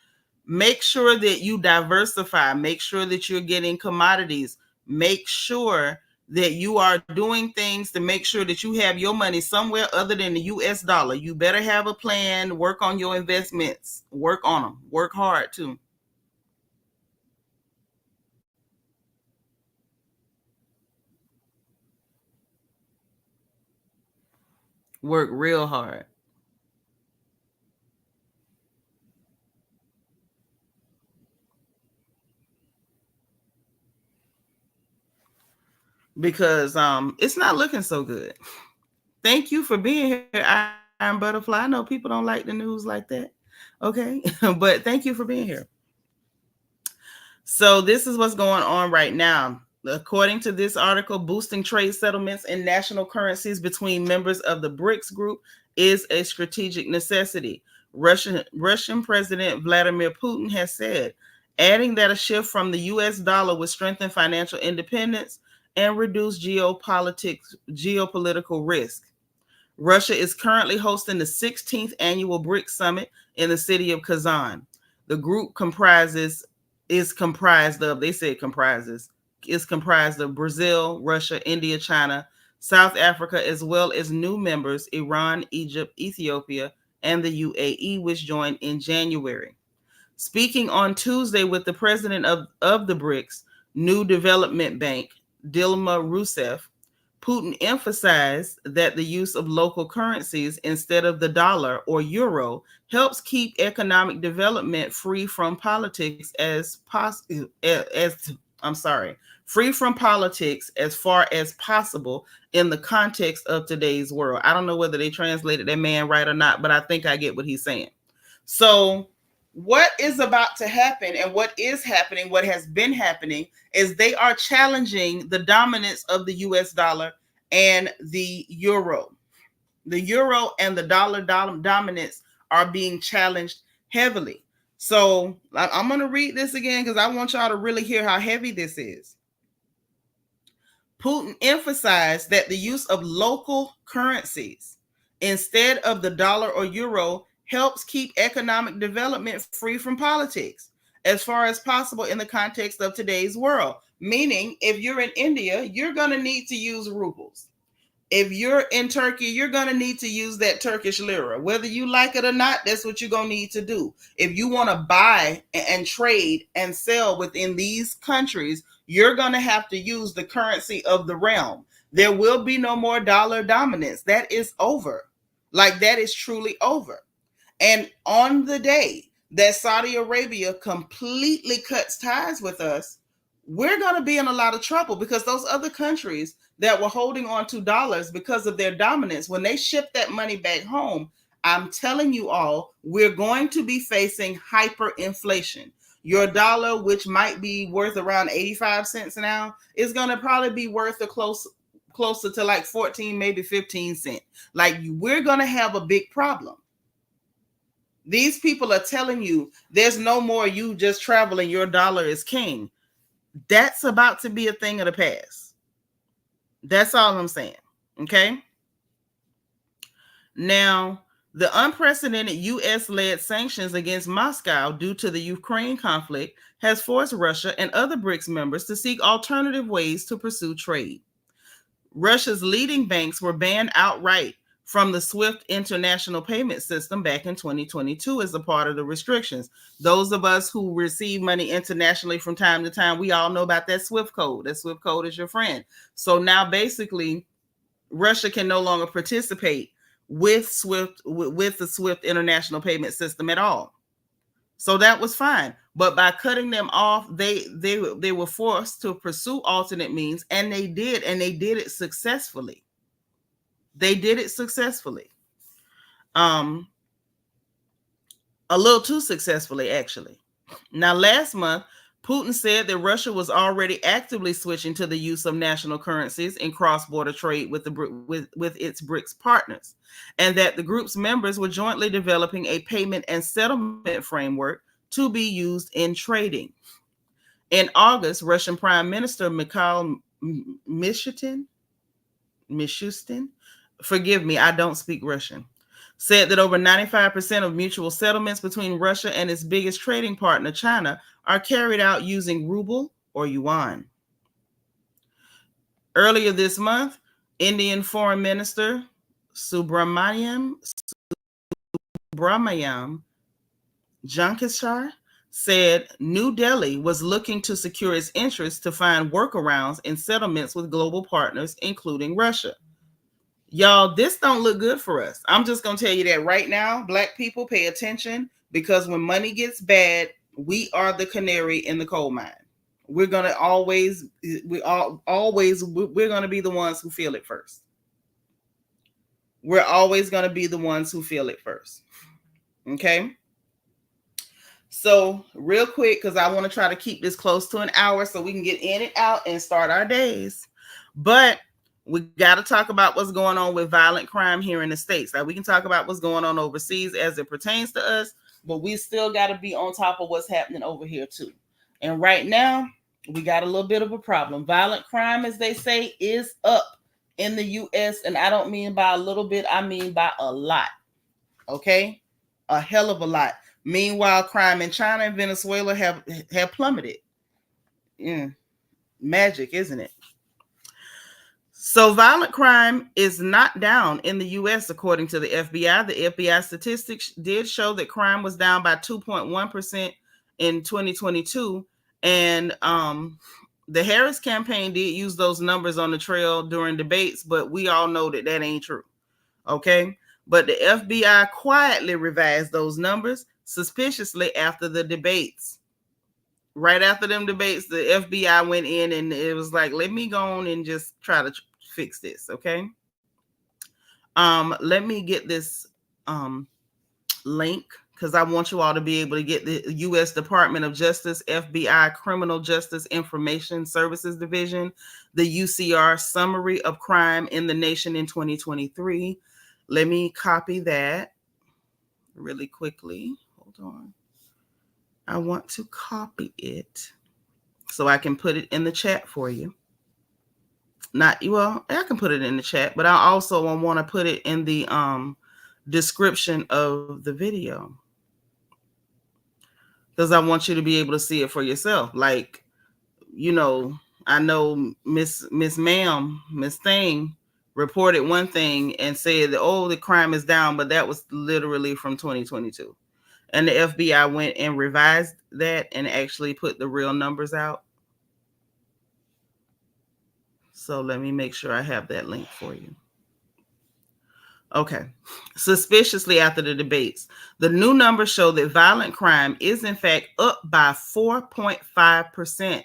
make sure that you diversify, make sure that you're getting commodities, make sure that you are doing things to make sure that you have your money somewhere other than the US dollar. You better have a plan, work on your investments, work on them, work hard too. Work real hard. Because it's not looking so good. Thank you for being here, Iron Butterfly. I know people don't like the news like that. Okay. But thank you for being here. So this is what's going on right now. According to this article, boosting trade settlements and national currencies between members of the BRICS group is a strategic necessity. Russian President Vladimir Putin has said, adding that a shift from the US dollar would strengthen financial independence and reduce geopolitical risk. Russia is currently hosting the 16th annual BRICS summit in the city of Kazan. The group is comprised of Brazil, Russia, India, China, South Africa, as well as new members Iran, Egypt, Ethiopia, and the UAE, which joined in January. Speaking on Tuesday with the president of the BRICS New Development Bank, Dilma Rousseff, Putin emphasized that the use of local currencies instead of the dollar or euro helps keep economic development free from politics free from politics as far as possible in the context of today's world. I don't know whether they translated that man right or not, but I think I get what he's saying. So what is about to happen and what is happening, what has been happening, is they are challenging the dominance of the US dollar and the euro. The euro and the dollar dominance are being challenged heavily. So I'm going to read this again because I want y'all to really hear how heavy this is. Putin emphasized that the use of local currencies instead of the dollar or euro helps keep economic development free from politics as far as possible in the context of today's world. Meaning, if you're in India, you're going to need to use rubles. If you're in Turkey, you're going to need to use that Turkish lira. Whether you like it or not, that's what you're going to need to do. If you want to buy and trade and sell within these countries, you're going to have to use the currency of the realm. There will be no more dollar dominance. That is over. Like, that is truly over. And on the day that Saudi Arabia completely cuts ties with us, we're going to be in a lot of trouble because those other countries that were holding on to dollars because of their dominance, when they ship that money back home, I'm telling you all, we're going to be facing hyperinflation. Your dollar, which might be worth around 85 cents now, is going to probably be worth closer to like 14, maybe 15 cents. Like, we're going to have a big problem. These people are telling you there's no more you just traveling, your dollar is king. That's about to be a thing of the past. That's all I'm saying. Okay. Now, the unprecedented US-led sanctions against Moscow due to the Ukraine conflict has forced Russia and other BRICS members to seek alternative ways to pursue trade. Russia's leading banks were banned outright from the SWIFT international payment system back in 2022 as a part of the restrictions. Those of us who receive money internationally from time to time, we all know about that SWIFT code. That SWIFT code is your friend. So now basically Russia can no longer participate with the SWIFT international payment system at all. So that was fine. But by cutting them off, they were forced to pursue alternate means, and they did it successfully. They did it successfully. A little too successfully, actually. Now, last month, Putin said that Russia was already actively switching to the use of national currencies in cross-border trade with its BRICS partners, and that the group's members were jointly developing a payment and settlement framework to be used in trading. In August, Russian Prime Minister Mikhail Mishustin, forgive me, I don't speak Russian, said that over 95% of mutual settlements between Russia and its biggest trading partner, China, are carried out using ruble or yuan. Earlier this month, Indian Foreign Minister Subramanyam Jankishar said New Delhi was looking to secure its interests to find workarounds in settlements with global partners, including Russia. Y'all, this don't look good for us. I'm just going to tell you that right now. Black people, pay attention, because when money gets bad, we are the canary in the coal mine. We're going to always, we're going to be the ones who feel it first. We're always going to be the ones who feel it first. Okay? So real quick, because I want to try to keep this close to an hour so we can get in and out and start our days. But we got to talk about what's going on with violent crime here in the States. Like, we can talk about what's going on overseas as it pertains to us, but we still got to be on top of what's happening over here too. And right now, we got a little bit of a problem. Violent crime, as they say, is up in the U.S. And I don't mean by a little bit, I mean by a lot. Okay? A hell of a lot. Meanwhile, crime in China and Venezuela have plummeted. Yeah. Magic, isn't it? So violent crime is not down in the U.S. according to the FBI. The FBI statistics did show that crime was down by 2.1% in 2022. And the Harris campaign did use those numbers on the trail during debates, but we all know that ain't true. Okay? But the FBI quietly revised those numbers suspiciously after the debates. Right after them debates, the FBI went in and it was like, let me go on and just try to fix this. Okay. Let me get this link, because I want you all to be able to get the U.S. Department of Justice, FBI Criminal Justice Information Services Division, the UCR summary of crime in the nation in 2023. Let me copy that really quickly. Hold on. I want to copy it so I can put it in the chat for you. I can put it in the chat, but I also want to put it in the description of the video, because I want you to be able to see it for yourself. Like, I know Miss Thing reported one thing and said that, the crime is down, but that was literally from 2022. And the FBI went and revised that and actually put the real numbers out. So let me make sure I have that link for you. Okay. Suspiciously after the debates, the new numbers show that violent crime is in fact up by 4.5%.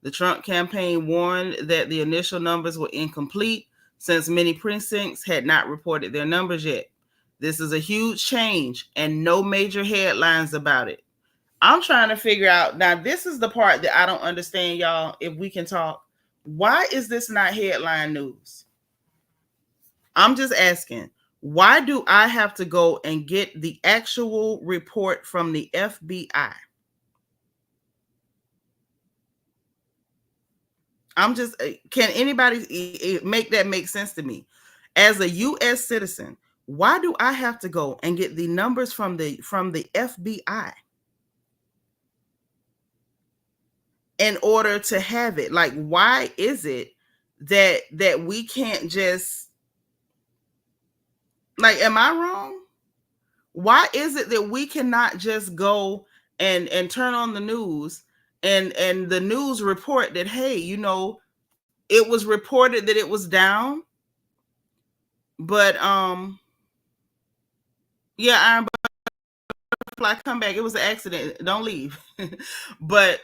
The Trump campaign warned that the initial numbers were incomplete since many precincts had not reported their numbers yet. This is a huge change and no major headlines about it. I'm trying to figure out, now this is the part that I don't understand, y'all, if we can talk. Why is this not headline news? I'm just asking, why do I have to go and get the actual report from the FBI? Can anybody make that make sense to me? As a U.S. citizen, why do I have to go and get the numbers from the FBI in order to have it? Like, why is it that we can't just, like, am I wrong? Why is it that we cannot just go and turn on the news and the news report that, hey, it was reported that it was down, but Iron Butterfly, come back. It was an accident. Don't leave. But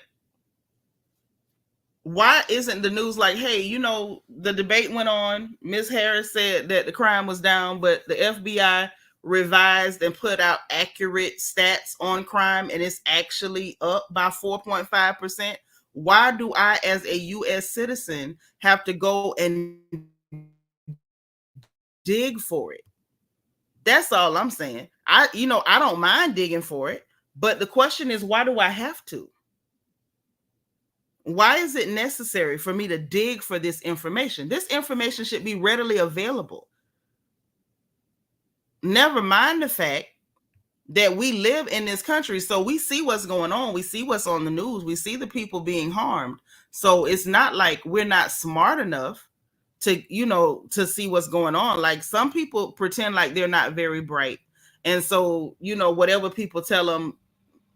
why isn't the news like, hey, the debate went on. Ms. Harris said that the crime was down, but the FBI revised and put out accurate stats on crime, and it's actually up by 4.5%. Why do I, as a U.S. citizen, have to go and dig for it? That's all I'm saying. I don't mind digging for it, but the question is, why do I have to? Why is it necessary for me to dig for this information? This information should be readily available. Never mind the fact that we live in this country, so we see what's going on. We see what's on the news. We see the people being harmed. So it's not like we're not smart enough to see what's going on. Like, some people pretend like they're not very bright. And so, whatever people tell them,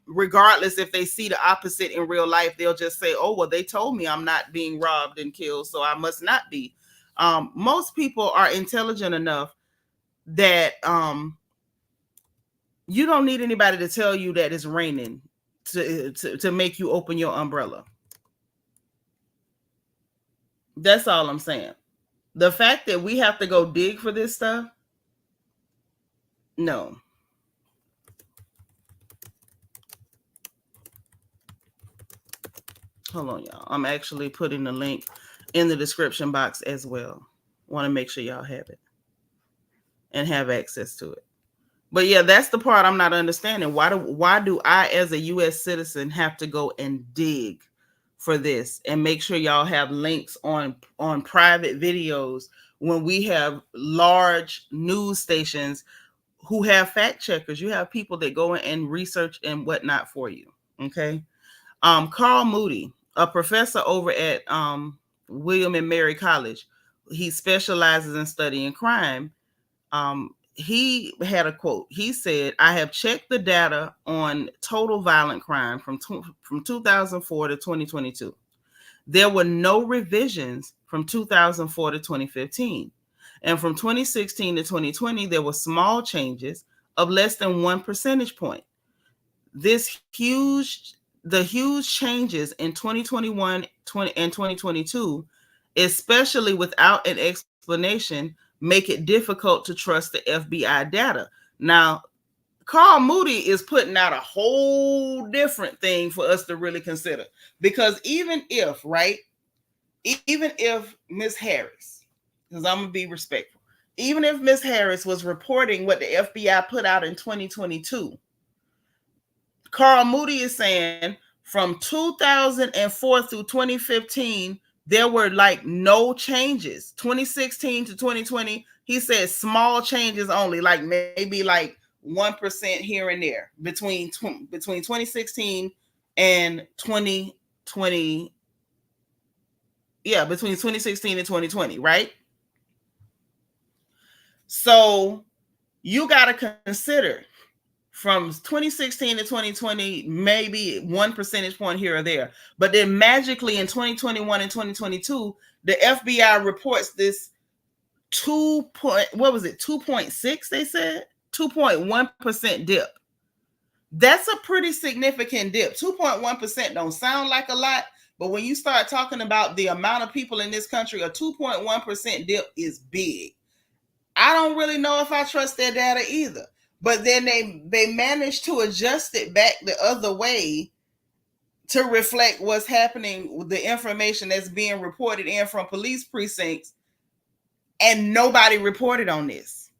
regardless if they see the opposite in real life, they'll just say, oh, well, they told me I'm not being robbed and killed, so I must not be. Most people are intelligent enough that you don't need anybody to tell you that it's raining to make you open your umbrella. That's all I'm saying. The fact that we have to go dig for this stuff, no. Hold on, y'all. I'm actually putting the link in the description box as well. Want to make sure y'all have it and have access to it. But yeah, that's the part I'm not understanding. Why do I, as a U.S. citizen, have to go and dig for this and make sure y'all have links on private videos when we have large news stations who have fact checkers? You have people that go in and research and whatnot for you. Okay. Carl Moody, a professor over at William and Mary College, he specializes in studying crime. He had a quote. He said, "I have checked the data on total violent crime from 2004 to 2022. There were no revisions from 2004 to 2015. And from 2016 to 2020, there were small changes of less than 1 percentage point. The huge changes in 2021 and 2022, especially without an explanation, make it difficult to trust the FBI data." Now, Carl Moody is putting out a whole different thing for us to really consider. Because even if Miss Harris, because I'm going to be respectful, even if Miss Harris was reporting what the FBI put out in 2022, Carl Moody is saying from 2004 through 2015, there were like no changes. 2016 to 2020, he said small changes only, like maybe like 1% here and there between 2016 and 2020. Yeah, between 2016 and 2020, right? So you got to consider from 2016 to 2020, maybe 1 percentage point here or there. But then magically in 2021 and 2022, the FBI reports this 2.6, they said? 2.1% dip. That's a pretty significant dip. 2.1% don't sound like a lot, but when you start talking about the amount of people in this country, a 2.1% dip is big. I don't really know if I trust their data either. But then they managed to adjust it back the other way to reflect what's happening with the information that's being reported in from police precincts. And nobody reported on this.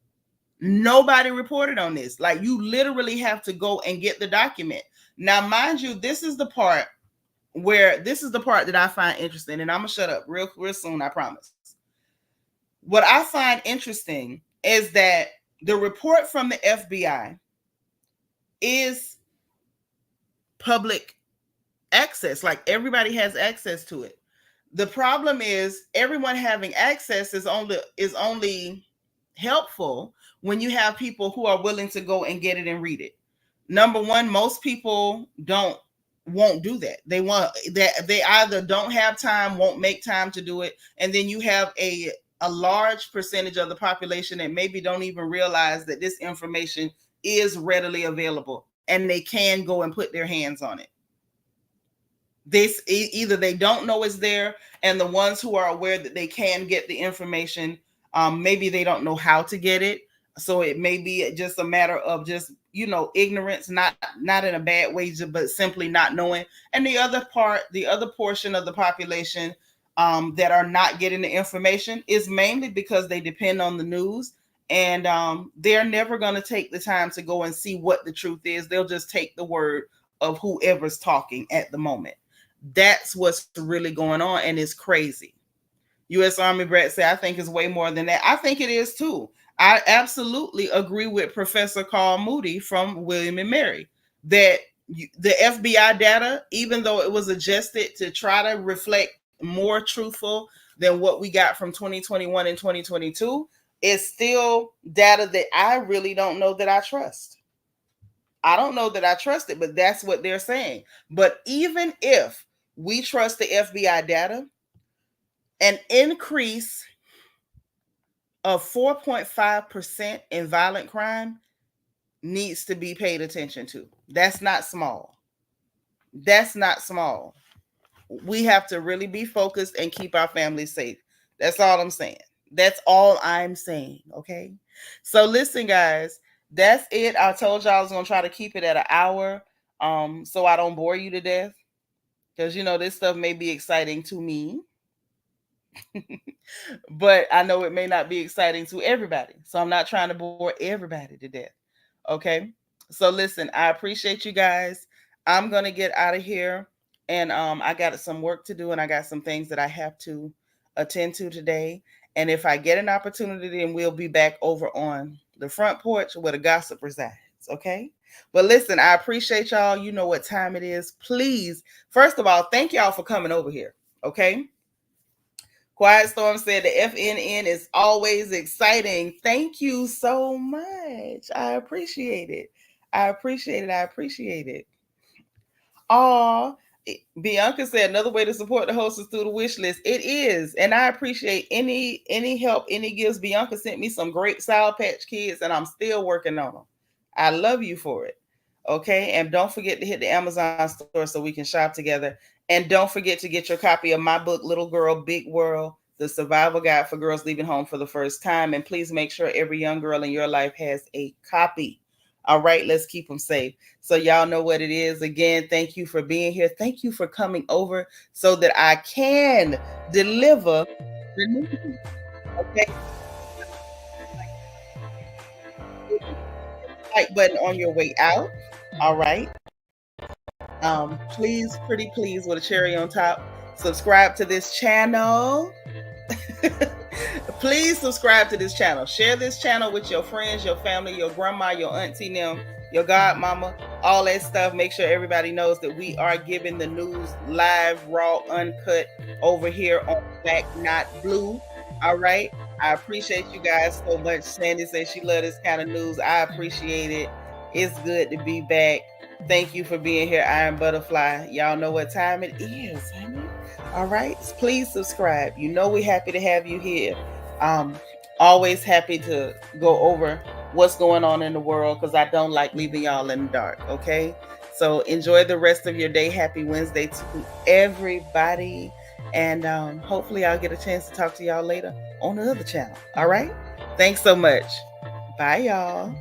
Nobody reported on this. Like, you literally have to go and get the document. Now, mind you, this is the part that I find interesting. And I'm going to shut up real soon, I promise. What I find interesting is that the report from the FBI is public access. Like, everybody has access to it. The problem is everyone having access is only helpful when you have people who are willing to go and get it and read it. Number one, most people won't do that. They either don't have time, won't make time to do it, and then you have a large percentage of the population that maybe don't even realize that this information is readily available and they can go and put their hands on it. Either they don't know it's there, and the ones who are aware that they can get the information, maybe they don't know how to get it. So it may be just a matter of just, ignorance, not in a bad way, but simply not knowing. And the other portion of the population that are not getting the information is mainly because they depend on the news, and they're never going to take the time to go and see what the truth is. They'll just take the word of whoever's talking at the moment. That's what's really going on, and it's crazy. U.S. Army Brett said, I think it's way more than that. I think it is too. I absolutely agree with Professor Carl Moody from William and Mary that the FBI data, even though it was adjusted to try to reflect more truthful than what we got from 2021 and 2022, is still data that I really don't know that I trust. I don't know that I trust it, but that's what they're saying. But even if we trust the FBI data, an increase of 4.5% in violent crime needs to be paid attention to. That's not small. That's not small. We have to really be focused and keep our families safe. That's all I'm saying. That's all I'm saying. Okay. So listen, guys, that's it. I told y'all I was gonna try to keep it at an hour. So I don't bore you to death. Because this stuff may be exciting to me. But I know it may not be exciting to everybody. So I'm not trying to bore everybody to death. Okay. So listen, I appreciate you guys. I'm gonna get out of here. And I got some work to do, and I got some things that I have to attend to today. And if I get an opportunity, then we'll be back over on the front porch where the gossip resides. Okay. But listen, I appreciate y'all. You know what time it is. Please, first of all, thank y'all for coming over here. Okay. Quiet Storm said the FNN is always exciting. Thank you so much. I appreciate it. I appreciate it. I appreciate it. Oh, Bianca said another way to support the host is through the wish list. It is, and I appreciate any help, any gifts. Bianca sent me some great Sour Patch Kids, and I'm still working on them. I love you for it. Okay, and don't forget to hit the Amazon store so we can shop together. And don't forget to get your copy of my book, Little Girl, Big World, the survival guide for girls leaving home for the first time. And please make sure every young girl in your life has a copy. All right, let's keep them safe. So y'all know what it is. Again, thank you for being here. Thank you for coming over so that I can deliver the news. Okay. Like button on your way out. All right. Please, pretty please, with a cherry on top, subscribe to this channel. Please subscribe to this channel. Share this channel with your friends, your family, your grandma, your auntie, them, your godmama, all that stuff. Make sure everybody knows that we are giving the news live, raw, uncut over here on Black Not Blue. All right. I appreciate you guys so much. Sandy says she loves this kind of news. I appreciate it. It's good to be back. Thank you for being here, Iron Butterfly. Y'all know what time it is, honey. All right. Please subscribe. You know we're happy to have you here. Always happy to go over what's going on in the world because I don't like leaving y'all in the dark. Okay. So enjoy the rest of your day. Happy Wednesday to everybody. And hopefully I'll get a chance to talk to y'all later on the other channel. All right. Thanks so much. Bye, y'all.